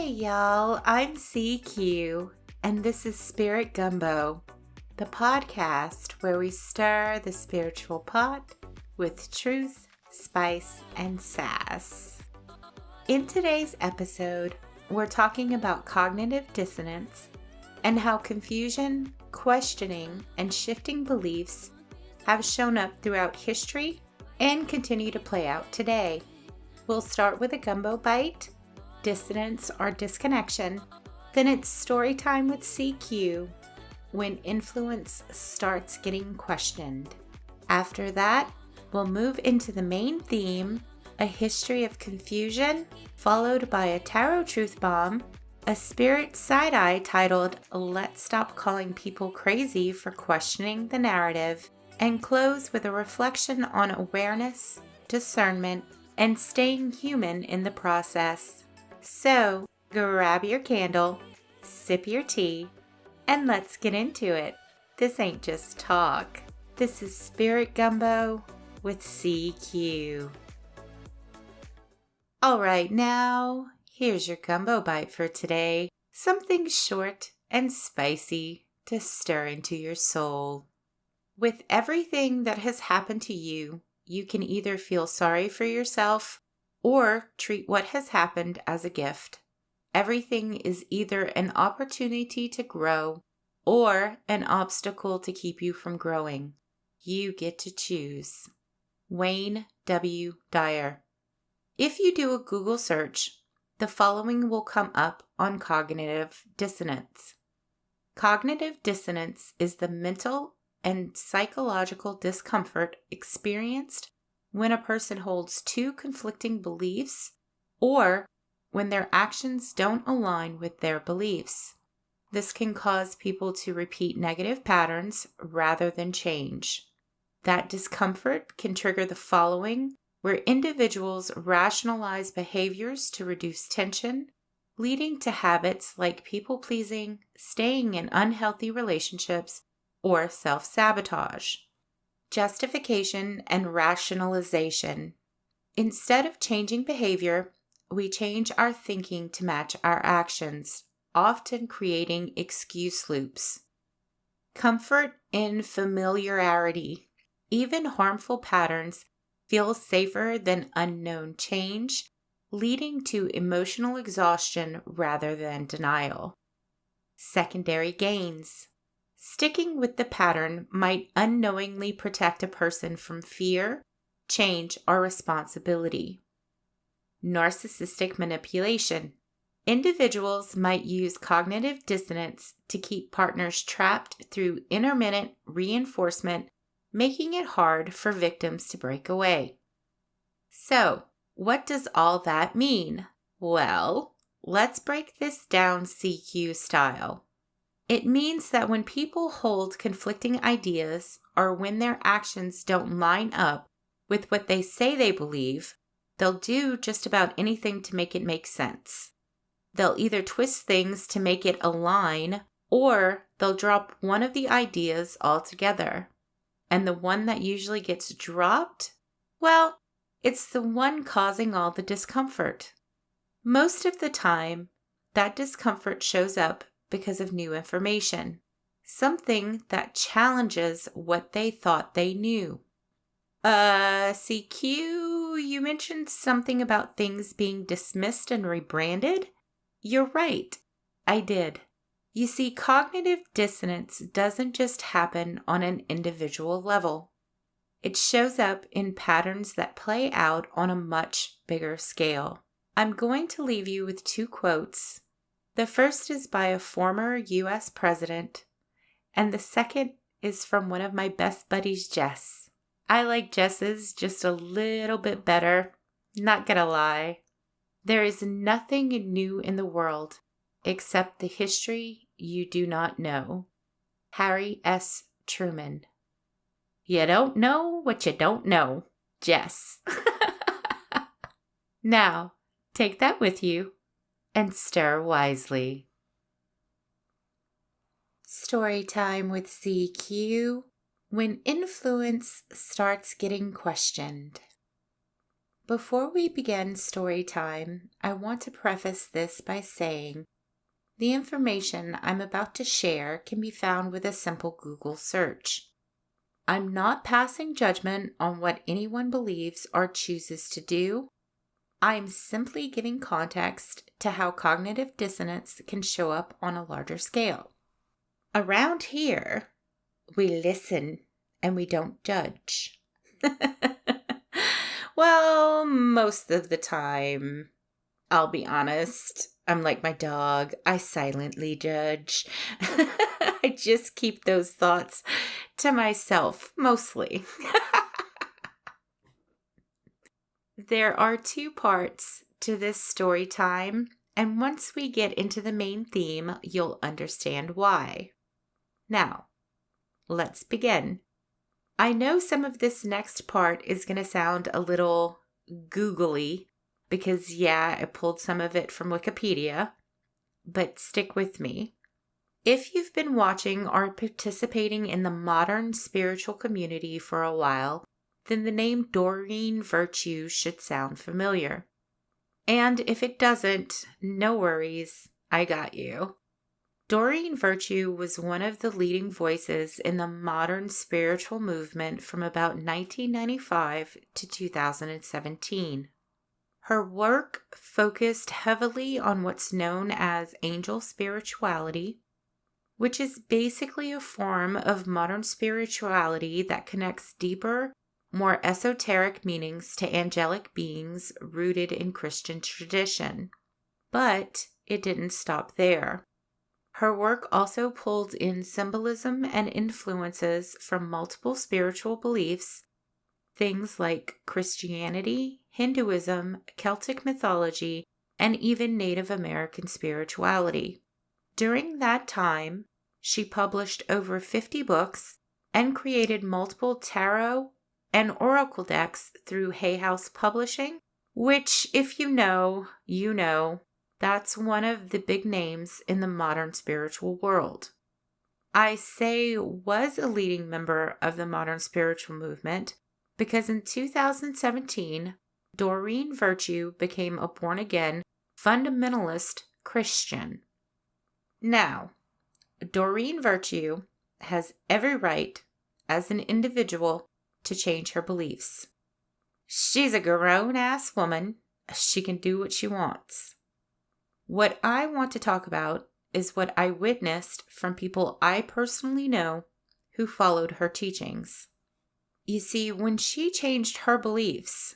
Hey y'all, I'm CQ, and this is Spirit Gumbo, the podcast where we stir the spiritual pot with truth, spice, and sass. In today's episode, we're talking about cognitive dissonance and how confusion, questioning, and shifting beliefs have shown up throughout history and continue to play out today. We'll start with a gumbo bite, dissonance or disconnection, then it's story time with CQ, when influence starts getting questioned. After that, we'll move into the main theme, a history of confusion, followed by a tarot truth bomb, a spirit side-eye titled Let's Stop Calling People Crazy for Questioning the Narrative, and close with a reflection on awareness, discernment, and staying human in the process. So, grab your candle, sip your tea, and let's get into it. This ain't just talk. This is Spirit Gumbo with CQ. Alright, now, here's your gumbo bite for today. Something short and spicy to stir into your soul. With everything that has happened to you, you can either feel sorry for yourself or treat what has happened as a gift. Everything is either an opportunity to grow or an obstacle to keep you from growing. You get to choose. Wayne W. Dyer. If you do a Google search, the following will come up on cognitive dissonance. Cognitive dissonance is the mental and psychological discomfort experienced when a person holds two conflicting beliefs or when their actions don't align with their beliefs. This can cause people to repeat negative patterns rather than change. That discomfort can trigger the following, where individuals rationalize behaviors to reduce tension, leading to habits like people-pleasing, staying in unhealthy relationships, or self-sabotage. Justification and rationalization. Instead of changing behavior, we change our thinking to match our actions, often creating excuse loops. Comfort in familiarity. Even harmful patterns feel safer than unknown change, leading to emotional exhaustion rather than denial. Secondary gains. Sticking with the pattern might unknowingly protect a person from fear, change, or responsibility. Narcissistic manipulation. Individuals might use cognitive dissonance to keep partners trapped through intermittent reinforcement, making it hard for victims to break away. So, what does all that mean? Well, let's break this down CQ style. It means that when people hold conflicting ideas or when their actions don't line up with what they say they believe, they'll do just about anything to make it make sense. They'll either twist things to make it align or they'll drop one of the ideas altogether. And the one that usually gets dropped? Well, it's the one causing all the discomfort. Most of the time, that discomfort shows up because of new information, something that challenges what they thought they knew. CQ, you mentioned something about things being dismissed and rebranded? You're right, I did. You see, cognitive dissonance doesn't just happen on an individual level. It shows up in patterns that play out on a much bigger scale. I'm going to leave you with two quotes. The first is by a former U.S. president, and the second is from one of my best buddies, Jess. I like Jess's just a little bit better, not gonna lie. There is nothing new in the world except the history you do not know. Harry S. Truman. You don't know what you don't know, Jess. Now, take that with you and stir wisely. Storytime with CQ, when influence starts getting questioned. Before we begin story time, I want to preface this by saying the information I'm about to share can be found with a simple Google search. I'm not passing judgment on what anyone believes or chooses to do. I'm simply giving context to how cognitive dissonance can show up on a larger scale. Around here, we listen and we don't judge. Well, most of the time, I'll be honest, I'm like my dog. I silently judge. I just keep those thoughts to myself, mostly. There are two parts to this story time, and once we get into the main theme, you'll understand why. Now, let's begin. I know some of this next part is going to sound a little googly because, I pulled some of it from Wikipedia, but stick with me. If you've been watching or participating in the modern spiritual community for a while, then the name Doreen Virtue should sound familiar. And if it doesn't, no worries, I got you. Doreen Virtue was one of the leading voices in the modern spiritual movement from about 1995 to 2017. Her work focused heavily on what's known as angel spirituality, which is basically a form of modern spirituality that connects deeper, more esoteric meanings to angelic beings rooted in Christian tradition. But it didn't stop there. Her work also pulled in symbolism and influences from multiple spiritual beliefs, things like Christianity, Hinduism, Celtic mythology, and even Native American spirituality. During that time, she published over 50 books and created multiple tarot and oracle decks through Hay House Publishing, which, if you know, you know. That's one of the big names in the modern spiritual world. I say was a leading member of the modern spiritual movement because in 2017, Doreen Virtue became a born-again fundamentalist Christian. Now, Doreen Virtue has every right as an individual to change her beliefs. She's a grown-ass woman. She can do what she wants. What I want to talk about is what I witnessed from people I personally know who followed her teachings. You see, when she changed her beliefs,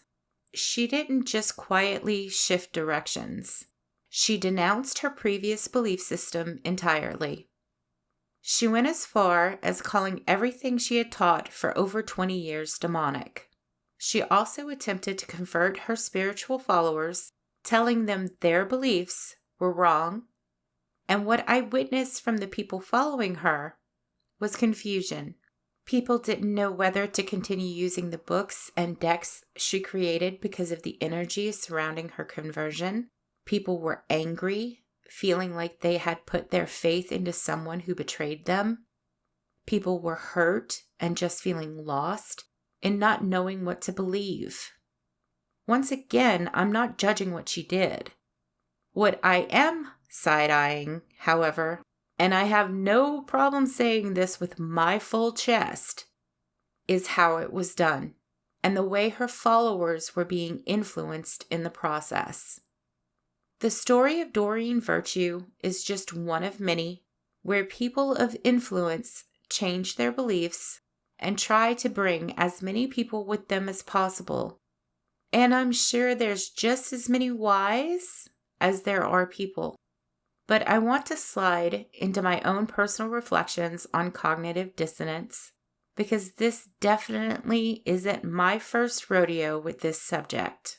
she didn't just quietly shift directions. She denounced her previous belief system entirely. She went as far as calling everything she had taught for over 20 years demonic. She also attempted to convert her spiritual followers, telling them their beliefs were wrong, and what I witnessed from the people following her was confusion. People didn't know whether to continue using the books and decks she created because of the energy surrounding her conversion. People were angry, feeling like they had put their faith into someone who betrayed them. People were hurt and just feeling lost and not knowing what to believe. Once again, I'm not judging what she did. What I am side-eyeing, however, and I have no problem saying this with my full chest, is how it was done and the way her followers were being influenced in the process. The story of Doreen Virtue is just one of many where people of influence change their beliefs and try to bring as many people with them as possible. And I'm sure there's just as many whys as there are people. But I want to slide into my own personal reflections on cognitive dissonance because this definitely isn't my first rodeo with this subject.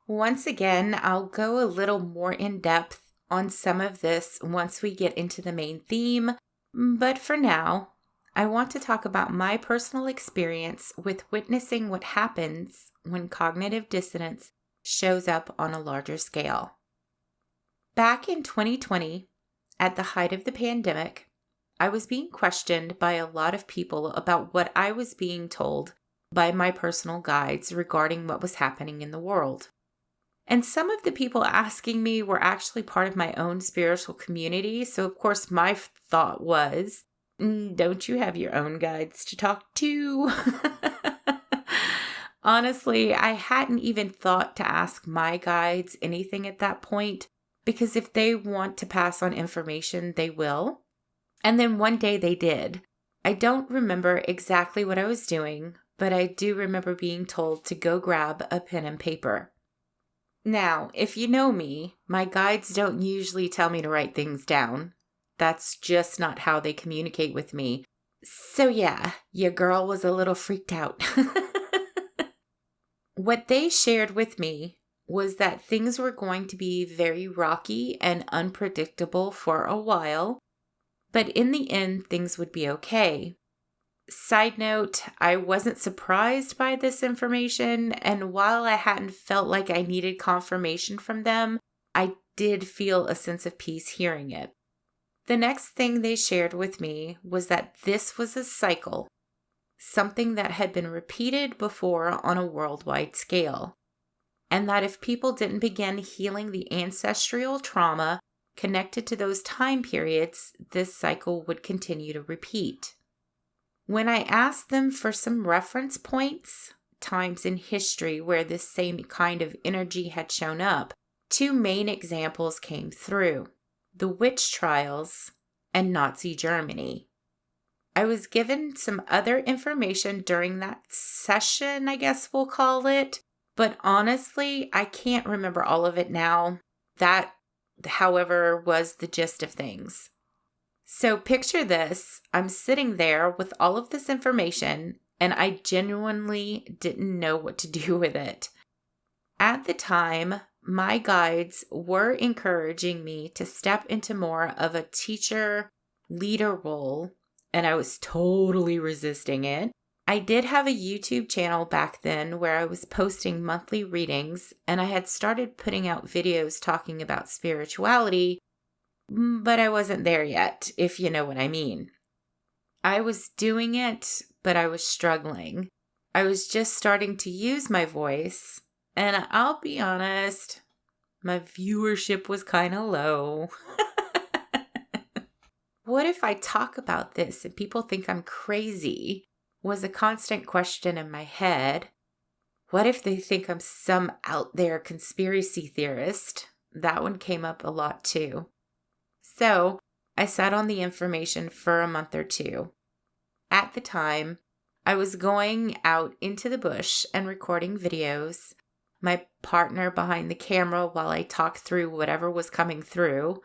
Once again, I'll go a little more in depth on some of this once we get into the main theme, but for now, I want to talk about my personal experience with witnessing what happens when cognitive dissonance shows up on a larger scale. Back in 2020, at the height of the pandemic, I was being questioned by a lot of people about what I was being told by my personal guides regarding what was happening in the world. And some of the people asking me were actually part of my own spiritual community. So, of course, my thought was, don't you have your own guides to talk to? Honestly, I hadn't even thought to ask my guides anything at that point, because if they want to pass on information, they will. And then one day they did. I don't remember exactly what I was doing, but I do remember being told to go grab a pen and paper. Now, if you know me, my guides don't usually tell me to write things down. That's just not how they communicate with me. So yeah, your girl was a little freaked out. What they shared with me was that things were going to be very rocky and unpredictable for a while, but in the end, things would be okay. Side note, I wasn't surprised by this information, and while I hadn't felt like I needed confirmation from them, I did feel a sense of peace hearing it. The next thing they shared with me was that this was a cycle, something that had been repeated before on a worldwide scale, and that if people didn't begin healing the ancestral trauma connected to those time periods, this cycle would continue to repeat. When I asked them for some reference points, times in history where this same kind of energy had shown up, two main examples came through: the witch trials and Nazi Germany. I was given some other information during that session, I guess we'll call it, but honestly, I can't remember all of it now. That, however, was the gist of things. So picture this, I'm sitting there with all of this information, and I genuinely didn't know what to do with it. At the time, my guides were encouraging me to step into more of a teacher leader role, and I was totally resisting it. I did have a YouTube channel back then where I was posting monthly readings, and I had started putting out videos talking about spirituality, but I wasn't there yet, if you know what I mean. I was doing it, but I was struggling. I was just starting to use my voice, and I'll be honest, my viewership was kind of low. What if I talk about this and people think I'm crazy? Was a constant question in my head. What if they think I'm some out there conspiracy theorist? That one came up a lot too. So I sat on the information for a month or two. At the time, I was going out into the bush and recording videos, my partner behind the camera while I talked through whatever was coming through,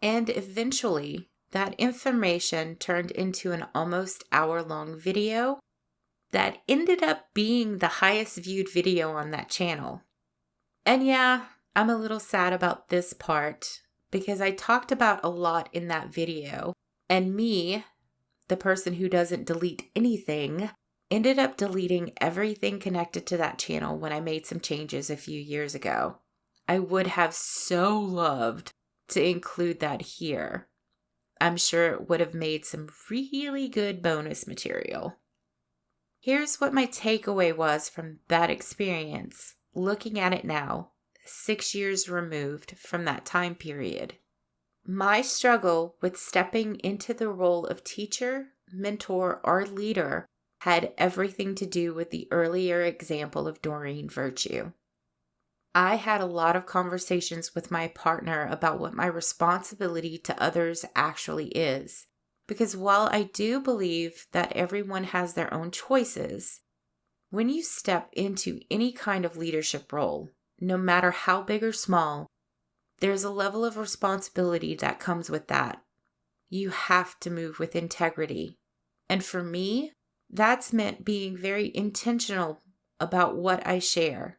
and eventually that information turned into an almost hour-long video that ended up being the highest viewed video on that channel. And yeah, I'm a little sad about this part, because I talked about a lot in that video, and me, the person who doesn't delete anything, ended up deleting everything connected to that channel when I made some changes a few years ago. I would have so loved to include that here. I'm sure it would have made some really good bonus material. Here's what my takeaway was from that experience, looking at it now, 6 years removed from that time period. My struggle with stepping into the role of teacher, mentor, or leader had everything to do with the earlier example of Doreen Virtue. I had a lot of conversations with my partner about what my responsibility to others actually is, because while I do believe that everyone has their own choices, when you step into any kind of leadership role, no matter how big or small, there's a level of responsibility that comes with that. You have to move with integrity. And for me, that's meant being very intentional about what I share.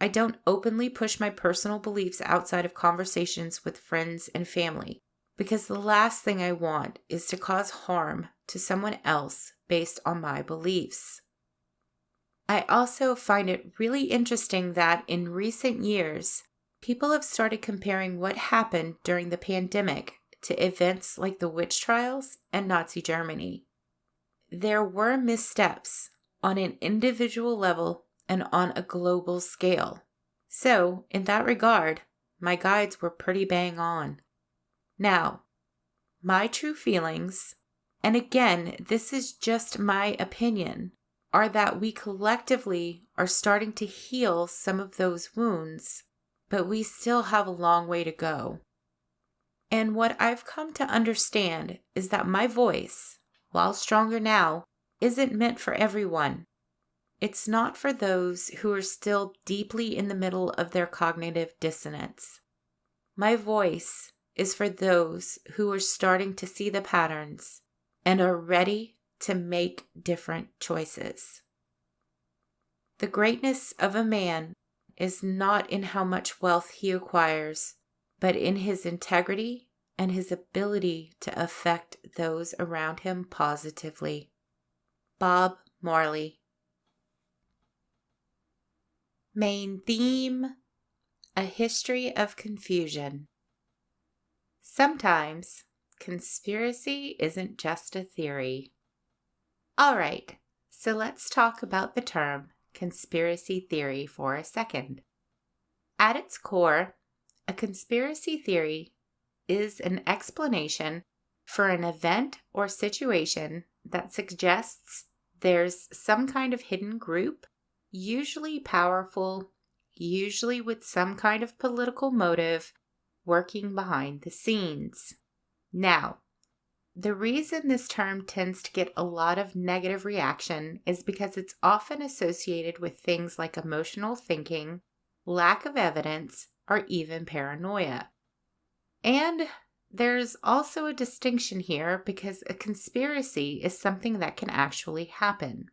I don't openly push my personal beliefs outside of conversations with friends and family, because the last thing I want is to cause harm to someone else based on my beliefs. I also find it really interesting that in recent years, people have started comparing what happened during the pandemic to events like the witch trials and Nazi Germany. There were missteps, on an individual level and on a global scale. So, in that regard, my guides were pretty bang on. Now, my true feelings, and again, this is just my opinion, are that we collectively are starting to heal some of those wounds, but we still have a long way to go. And what I've come to understand is that my voice, while stronger now, isn't meant for everyone. It's not for those who are still deeply in the middle of their cognitive dissonance. My voice is for those who are starting to see the patterns and are ready to make different choices. The greatness of a man is not in how much wealth he acquires, but in his integrity and his ability to affect those around him positively. Bob Marley. Main theme: a history of confusion. Sometimes conspiracy isn't just a theory. All right, so let's talk about the term conspiracy theory for a second. At its core, a conspiracy theory is an explanation for an event or situation that suggests there's some kind of hidden group, usually powerful, usually with some kind of political motive, working behind the scenes. Now, the reason this term tends to get a lot of negative reaction is because it's often associated with things like emotional thinking, lack of evidence, or even paranoia. And there's also a distinction here because a conspiracy is something that can actually happen.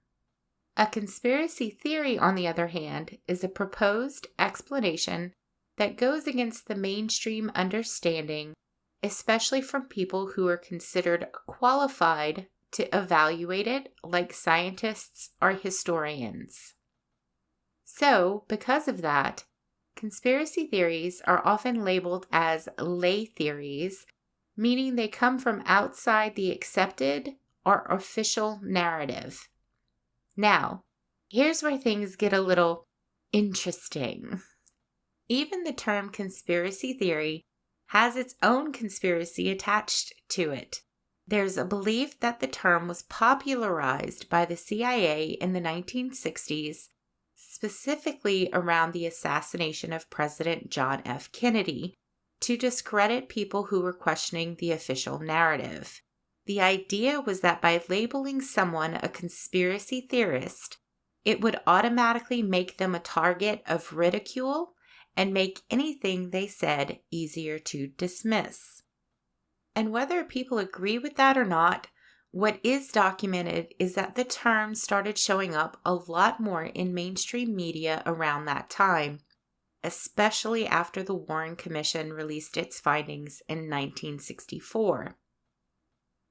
A conspiracy theory, on the other hand, is a proposed explanation that goes against the mainstream understanding, especially from people who are considered qualified to evaluate it, like scientists or historians. So, because of that, conspiracy theories are often labeled as lay theories, meaning they come from outside the accepted or official narrative. Now, here's where things get a little interesting. Even the term conspiracy theory has its own conspiracy attached to it. There's a belief that the term was popularized by the CIA in the 1960s, specifically around the assassination of President John F. Kennedy, to discredit people who were questioning the official narrative. The idea was that by labeling someone a conspiracy theorist, it would automatically make them a target of ridicule and make anything they said easier to dismiss. And whether people agree with that or not, what is documented is that the term started showing up a lot more in mainstream media around that time, especially after the Warren Commission released its findings in 1964.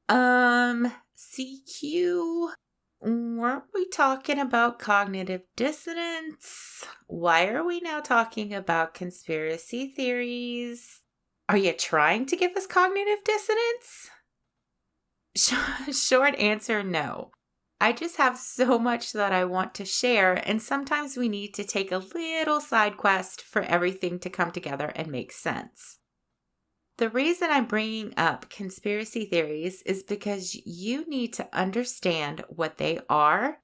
CQ, weren't we talking about cognitive dissonance? Why are we now talking about conspiracy theories? Are you trying to give us cognitive dissonance? Short answer, no. I just have so much that I want to share, and sometimes we need to take a little side quest for everything to come together and make sense. The reason I'm bringing up conspiracy theories is because you need to understand what they are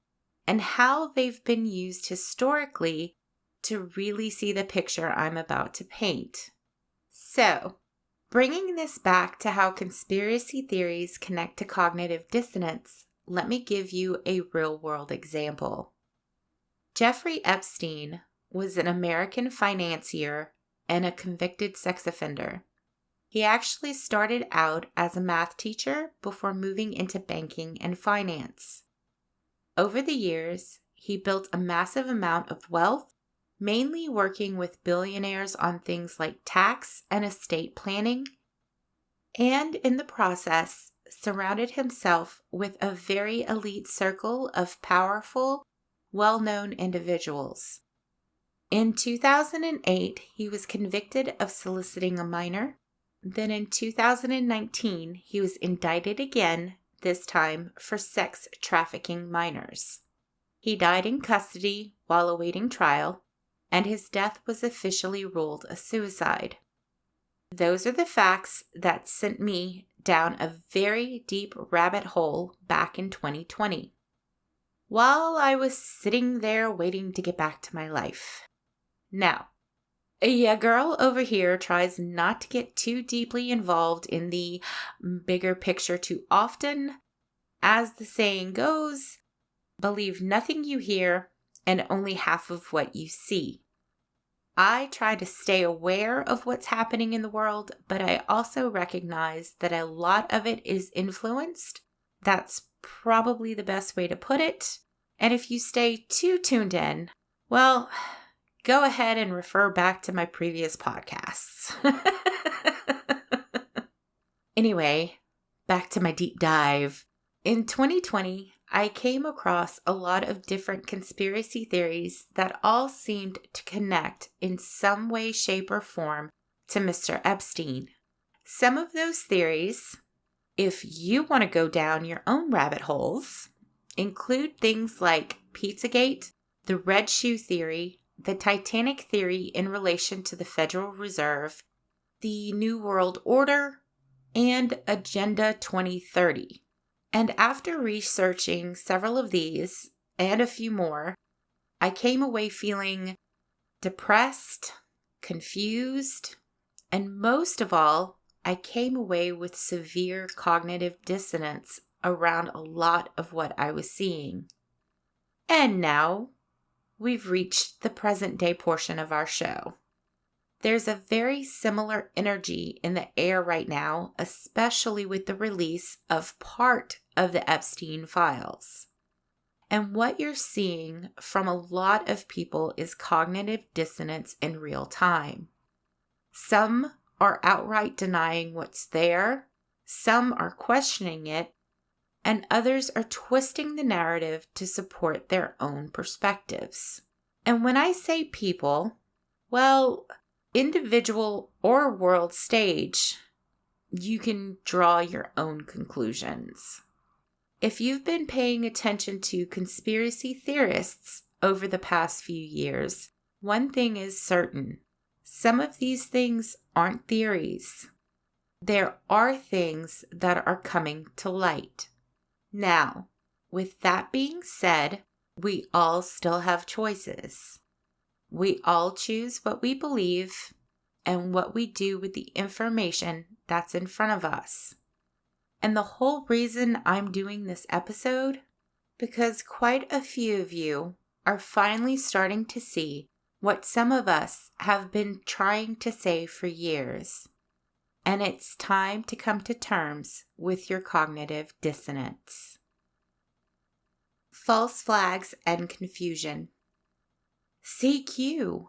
and how they've been used historically to really see the picture I'm about to paint. So, bringing this back to how conspiracy theories connect to cognitive dissonance, let me give you a real-world example. Jeffrey Epstein was an American financier and a convicted sex offender. He actually started out as a math teacher before moving into banking and finance. Over the years, he built a massive amount of wealth, mainly working with billionaires on things like tax and estate planning, and in the process, surrounded himself with a very elite circle of powerful, well-known individuals. In 2008, he was convicted of soliciting a minor. Then in 2019, he was indicted again, this time for sex trafficking minors. He died in custody while awaiting trial, and his death was officially ruled a suicide. Those are the facts that sent me down a very deep rabbit hole back in 2020, while I was sitting there waiting to get back to my life. Now, a girl over here tries not to get too deeply involved in the bigger picture too often. As the saying goes, believe nothing you hear and only half of what you see. I try to stay aware of what's happening in the world, but I also recognize that a lot of it is influenced. That's probably the best way to put it. And if you stay too tuned in, well, go ahead and refer back to my previous podcasts. Anyway, back to my deep dive. In 2020, I came across a lot of different conspiracy theories that all seemed to connect in some way, shape, or form to Mr. Epstein. Some of those theories, if you want to go down your own rabbit holes, include things like Pizzagate, the Red Shoe Theory, the Titanic Theory in relation to the Federal Reserve, the New World Order, and Agenda 2030. And after researching several of these and a few more, I came away feeling depressed, confused, and most of all, I came away with severe cognitive dissonance around a lot of what I was seeing. And now we've reached the present day portion of our show. There's a very similar energy in the air right now, especially with the release of part of the Epstein files. And what you're seeing from a lot of people is cognitive dissonance in real time. Some are outright denying what's there, some are questioning it, and others are twisting the narrative to support their own perspectives. And when I say people, well, individual or world stage, you can draw your own conclusions. If you've been paying attention to conspiracy theorists over the past few years, one thing is certain. Some of these things aren't theories. There are things that are coming to light. Now, with that being said, we all still have choices. We all choose what we believe and what we do with the information that's in front of us. And the whole reason I'm doing this episode, because quite a few of you are finally starting to see what some of us have been trying to say for years. And it's time to come to terms with your cognitive dissonance. False flags and confusion. CQ.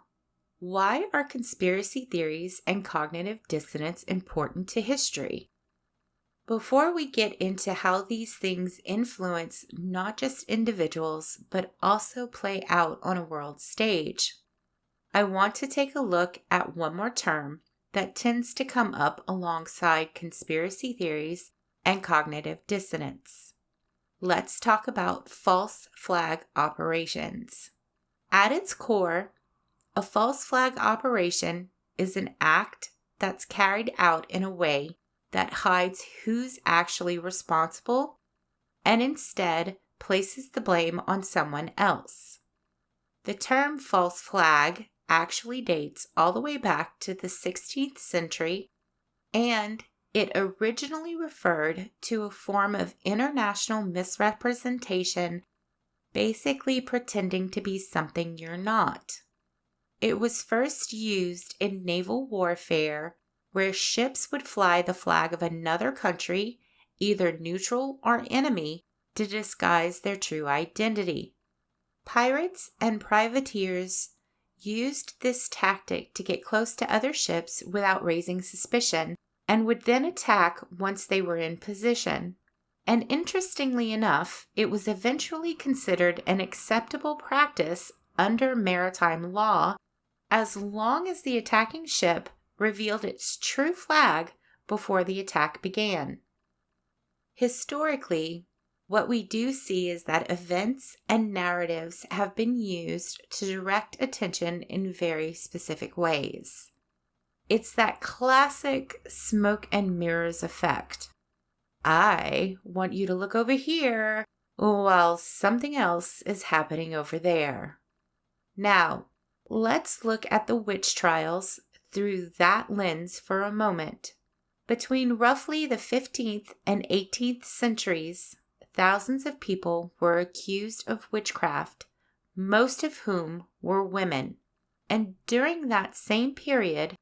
Why are conspiracy theories and cognitive dissonance important to history? Before we get into how these things influence not just individuals, but also play out on a world stage, I want to take a look at one more term that tends to come up alongside conspiracy theories and cognitive dissonance. Let's talk about false flag operations. At its core, a false flag operation is an act that's carried out in a way that hides who's actually responsible and instead places the blame on someone else. The term false flag actually dates all the way back to the 16th century, and it originally referred to a form of international misrepresentation, basically pretending to be something you're not. It was first used in naval warfare, where ships would fly the flag of another country, either neutral or enemy, to disguise their true identity. Pirates and privateers used this tactic to get close to other ships without raising suspicion, and would then attack once they were in position. And interestingly enough, it was eventually considered an acceptable practice under maritime law, as long as the attacking ship revealed its true flag before the attack began. Historically, What we do see is that events and narratives have been used to direct attention in very specific ways. It's that classic smoke and mirrors effect. I want you to look over here while something else is happening over there. Now, let's look at the witch trials through that lens for a moment. Between roughly the 15th and 18th centuries, thousands of people were accused of witchcraft, most of whom were women. And during that same period,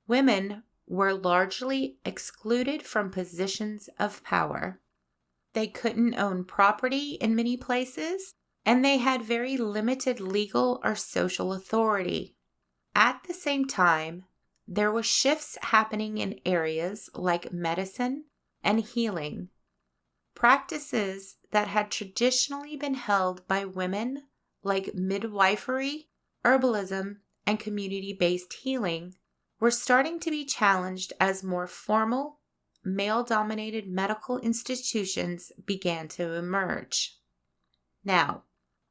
women were largely excluded from positions of power. They couldn't own property in many places, and they had very limited legal or social authority. At the same time, there were shifts happening in areas like medicine and healing. Practices that had traditionally been held by women, like midwifery, herbalism, and community-based healing, were starting to be challenged as more formal, male-dominated medical institutions began to emerge. Now,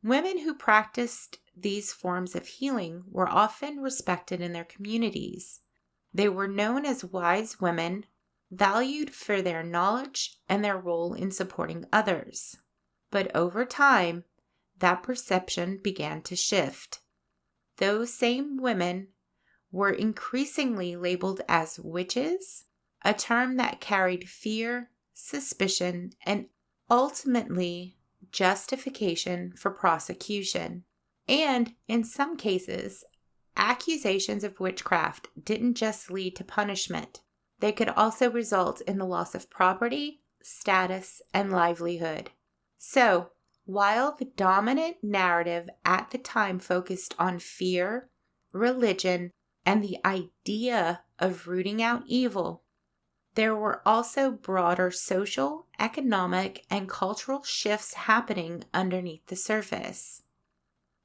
women who practiced these forms of healing were often respected in their communities. They were known as wise women, valued for their knowledge and their role in supporting others. But over time, that perception began to shift. Those same women were increasingly labeled as witches, a term that carried fear, suspicion, and ultimately justification for prosecution. And in some cases, accusations of witchcraft didn't just lead to punishment. They could also result in the loss of property, status, and livelihood. So, while the dominant narrative at the time focused on fear, religion, and the idea of rooting out evil, there were also broader social, economic, and cultural shifts happening underneath the surface.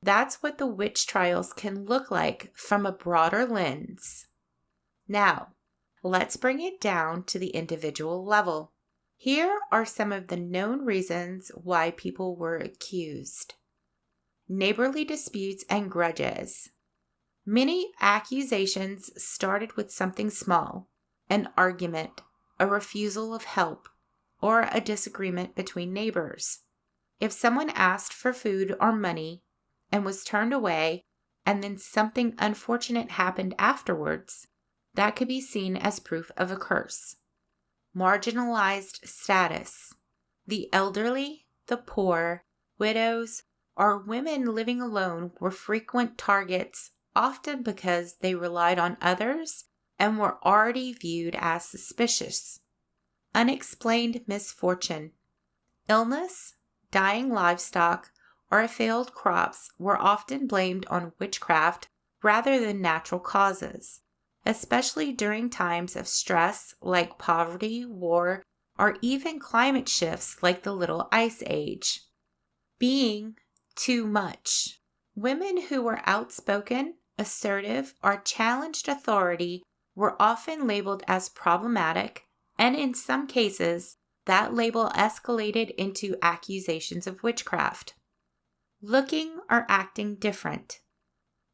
That's what the witch trials can look like from a broader lens. Now, let's bring it down to the individual level. Here are some of the known reasons why people were accused. Neighborly disputes and grudges. Many accusations started with something small, an argument, a refusal of help, or a disagreement between neighbors. If someone asked for food or money and was turned away, and then something unfortunate happened afterwards, that could be seen as proof of a curse. Marginalized status. The elderly, the poor, widows, or women living alone were frequent targets, often because they relied on others and were already viewed as suspicious. Unexplained misfortune. Illness, dying livestock, or failed crops were often blamed on witchcraft rather than natural causes, especially during times of stress like poverty, war, or even climate shifts like the Little Ice Age. Being too much. Women who were outspoken, assertive, or challenged authority were often labeled as problematic, and in some cases, that label escalated into accusations of witchcraft. Looking or acting different.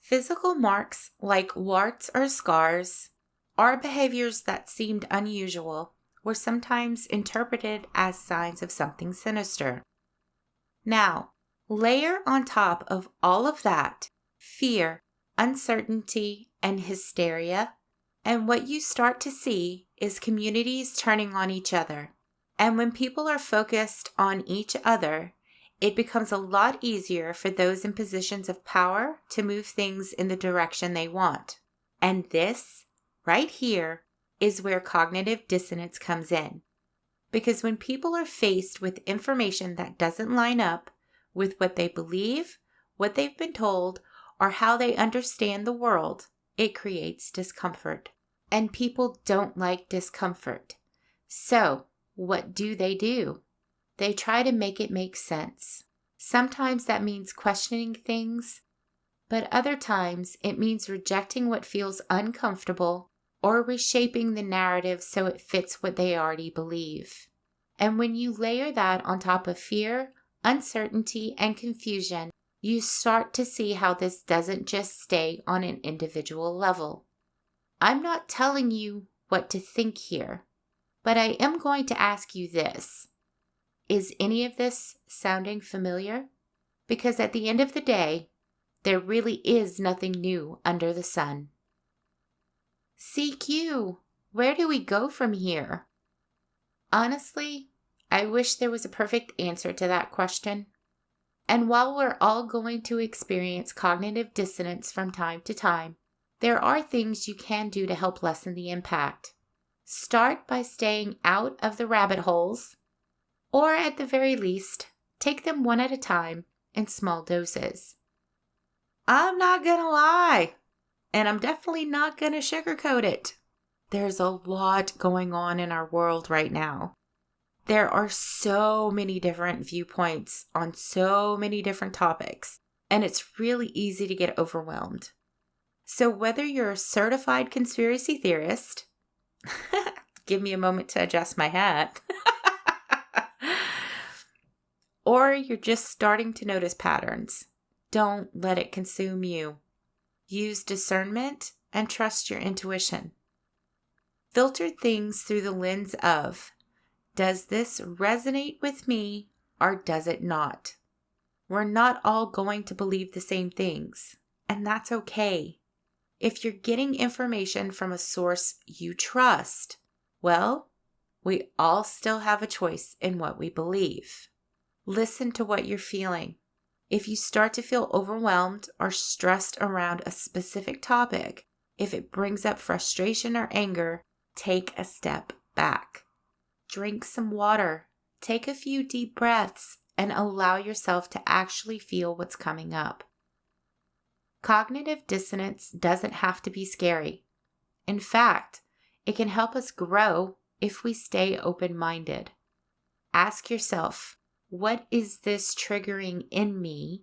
Physical marks like warts or scars, or behaviors that seemed unusual, were sometimes interpreted as signs of something sinister. Now, layer on top of all of that fear, uncertainty, and hysteria, and what you start to see is communities turning on each other. And when people are focused on each other, it becomes a lot easier for those in positions of power to move things in the direction they want. And this, right here, is where cognitive dissonance comes in. Because when people are faced with information that doesn't line up with what they believe, what they've been told, or how they understand the world, it creates discomfort. And people don't like discomfort. So, what do? They try to make it make sense. Sometimes that means questioning things, but other times it means rejecting what feels uncomfortable or reshaping the narrative so it fits what they already believe. And when you layer that on top of fear, uncertainty, and confusion, you start to see how this doesn't just stay on an individual level. I'm not telling you what to think here, but I am going to ask you this. Is any of this sounding familiar? Because at the end of the day, there really is nothing new under the sun. CQ, where do we go from here? Honestly, I wish there was a perfect answer to that question. And while we're all going to experience cognitive dissonance from time to time, there are things you can do to help lessen the impact. Start by staying out of the rabbit holes, or at the very least, take them one at a time in small doses. I'm not gonna lie, and I'm definitely not gonna sugarcoat it. There's a lot going on in our world right now. There are so many different viewpoints on so many different topics, and it's really easy to get overwhelmed. So whether you're a certified conspiracy theorist, give me a moment to adjust my hat, or you're just starting to notice patterns, don't let it consume you. Use discernment and trust your intuition. Filter things through the lens of, does this resonate with me or does it not? We're not all going to believe the same things, and that's okay. If you're getting information from a source you trust, well, we all still have a choice in what we believe. Listen to what you're feeling. If you start to feel overwhelmed or stressed around a specific topic, if it brings up frustration or anger, take a step back. Drink some water, take a few deep breaths, and allow yourself to actually feel what's coming up. Cognitive dissonance doesn't have to be scary. In fact, it can help us grow if we stay open-minded. Ask yourself, what is this triggering in me?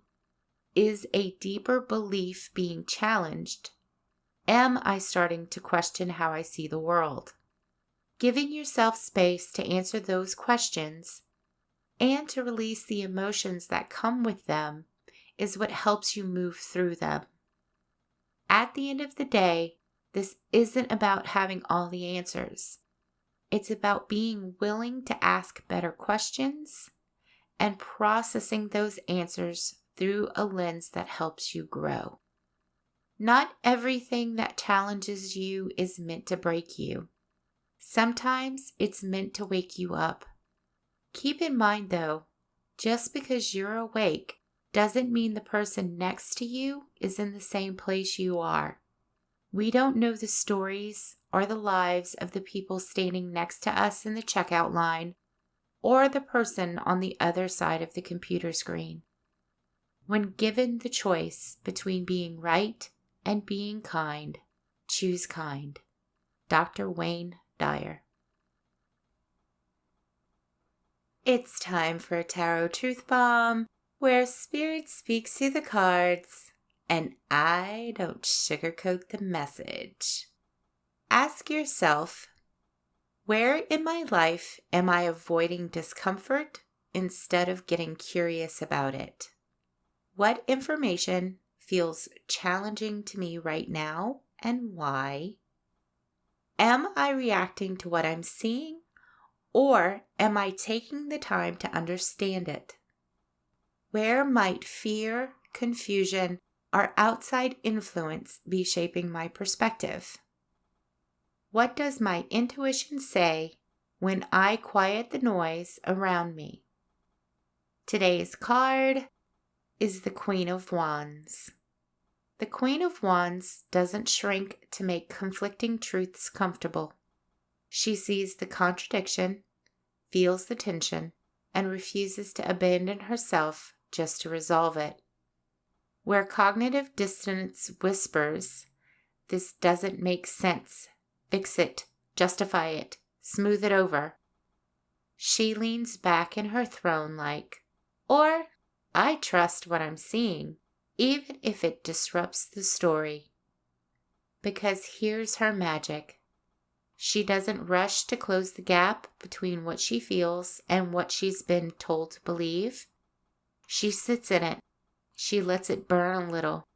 Is a deeper belief being challenged? Am I starting to question how I see the world? Giving yourself space to answer those questions and to release the emotions that come with them is what helps you move through them. At the end of the day, this isn't about having all the answers. It's about being willing to ask better questions and processing those answers through a lens that helps you grow. Not everything that challenges you is meant to break you. Sometimes it's meant to wake you up. Keep in mind though, just because you're awake doesn't mean the person next to you is in the same place you are. We don't know the stories or the lives of the people standing next to us in the checkout line or the person on the other side of the computer screen. When given the choice between being right and being kind, choose kind. Dr. Wayne Dyer. It's time for a Tarot Truth Bomb, where Spirit speaks through the cards, and I don't sugarcoat the message. Ask yourself, where in my life am I avoiding discomfort instead of getting curious about it? What information feels challenging to me right now and why? Am I reacting to what I'm seeing, or am I taking the time to understand it? Where might fear, confusion, or outside influence be shaping my perspective? What does my intuition say when I quiet the noise around me? Today's card is the Queen of Wands. The Queen of Wands doesn't shrink to make conflicting truths comfortable. She sees the contradiction, feels the tension, and refuses to abandon herself just to resolve it. Where cognitive dissonance whispers, "This doesn't make sense, fix it, justify it, smooth it over," she leans back in her throne like, or I trust what I'm seeing, even if it disrupts the story. Because here's her magic. She doesn't rush to close the gap between what she feels and what she's been told to believe. She sits in it. She lets it burn a little.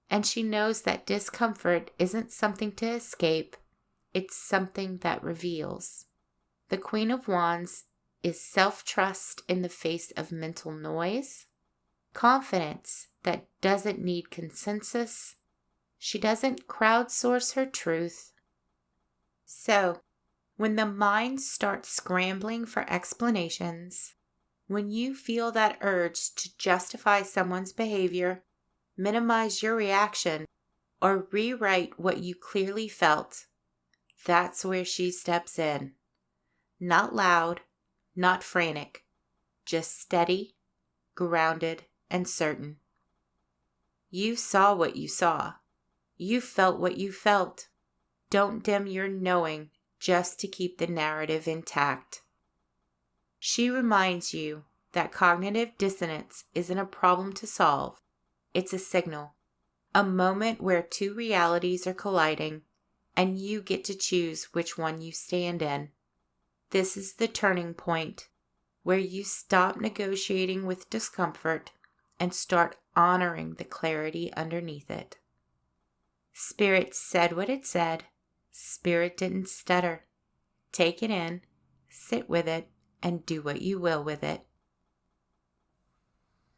And she knows that discomfort isn't something to escape. It's something that reveals. The Queen of Wands is self-trust in the face of mental noise, confidence that doesn't need consensus. She doesn't crowdsource her truth. So, when the mind starts scrambling for explanations, when you feel that urge to justify someone's behavior, minimize your reaction, or rewrite what you clearly felt, that's where she steps in. Not loud, not frantic, just steady, grounded, and certain. You saw what you saw. You felt what you felt. Don't dim your knowing just to keep the narrative intact. She reminds you that cognitive dissonance isn't a problem to solve. It's a signal, a moment where two realities are colliding, and you get to choose which one you stand in. This is the turning point where you stop negotiating with discomfort and start honoring the clarity underneath it. Spirit said what it said. Spirit didn't stutter. Take it in, sit with it, and do what you will with it.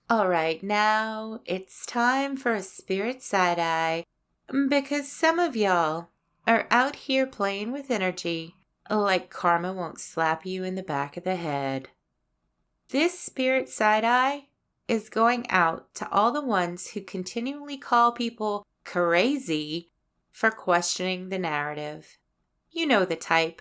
All right, now it's time for a spirit side-eye, because some of y'all are out here playing with energy like karma won't slap you in the back of the head. This spirit side-eye is going out to all the ones who continually call people crazy for questioning the narrative. You know the type.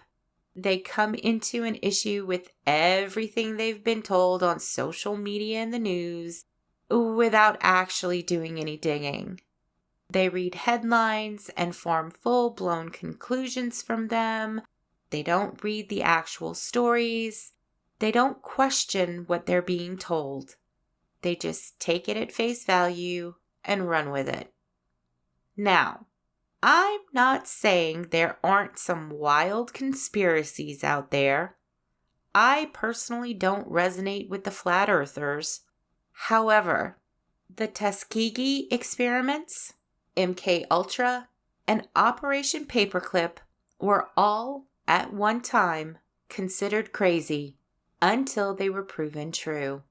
They come into an issue with everything they've been told on social media and the news without actually doing any digging. They read headlines and form full-blown conclusions from them. They don't read the actual stories. They don't question what they're being told. They just take it at face value and run with it. Now, I'm not saying there aren't some wild conspiracies out there. I personally don't resonate with the flat earthers. However, the Tuskegee experiments, MK Ultra, and Operation Paperclip were all, at one time, considered crazy until they were proven true.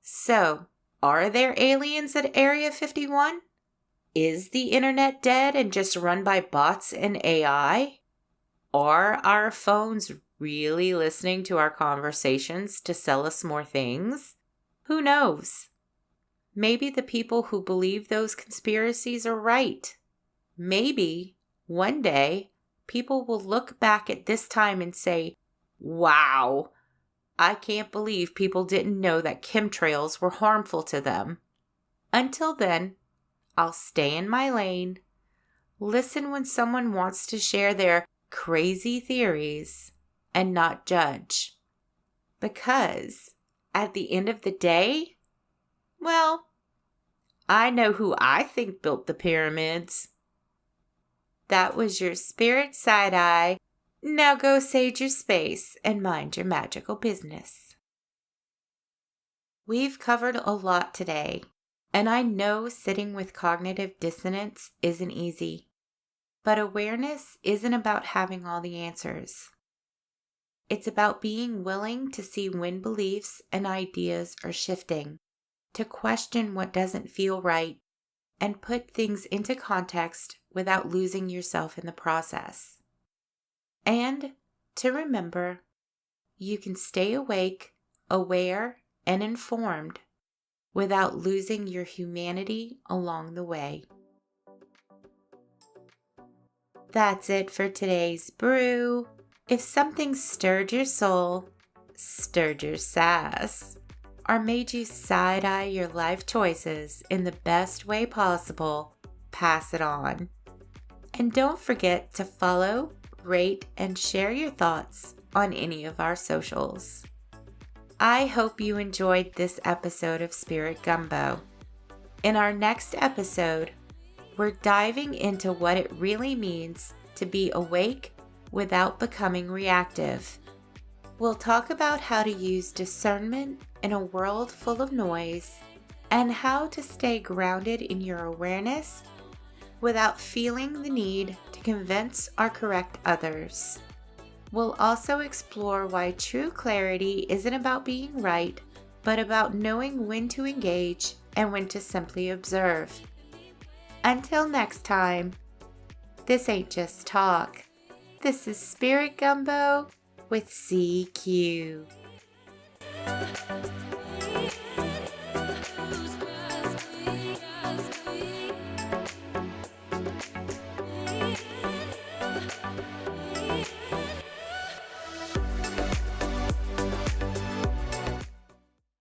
So, are there aliens at Area 51? Is the internet dead and just run by bots and AI? Are our phones really listening to our conversations to sell us more things? Who knows? Maybe the people who believe those conspiracies are right. Maybe one day people will look back at this time and say, "Wow, I can't believe people didn't know that chemtrails were harmful to them." Until then, I'll stay in my lane, listen when someone wants to share their crazy theories, and not judge. Because at the end of the day, well, I know who I think built the pyramids. That was your spirit side-eye. Now go sage your space and mind your magical business. We've covered a lot today. And I know sitting with cognitive dissonance isn't easy, but awareness isn't about having all the answers. It's about being willing to see when beliefs and ideas are shifting, to question what doesn't feel right, and put things into context without losing yourself in the process. And to remember, you can stay awake, aware, and informed without losing your humanity along the way. That's it for today's brew. If something stirred your soul, stirred your sass, or made you side-eye your life choices in the best way possible, pass it on. And don't forget to follow, rate, and share your thoughts on any of our socials. I hope you enjoyed this episode of Spirit Gumbo. In our next episode, we're diving into what it really means to be awake, without becoming reactive. We'll talk about how to use discernment in a world full of noise and how to stay grounded in your awareness without feeling the need to convince or correct others. We'll also explore why true clarity isn't about being right, but about knowing when to engage and when to simply observe. Until next time, this ain't just talk. This is Spirit Gumbo with CQ.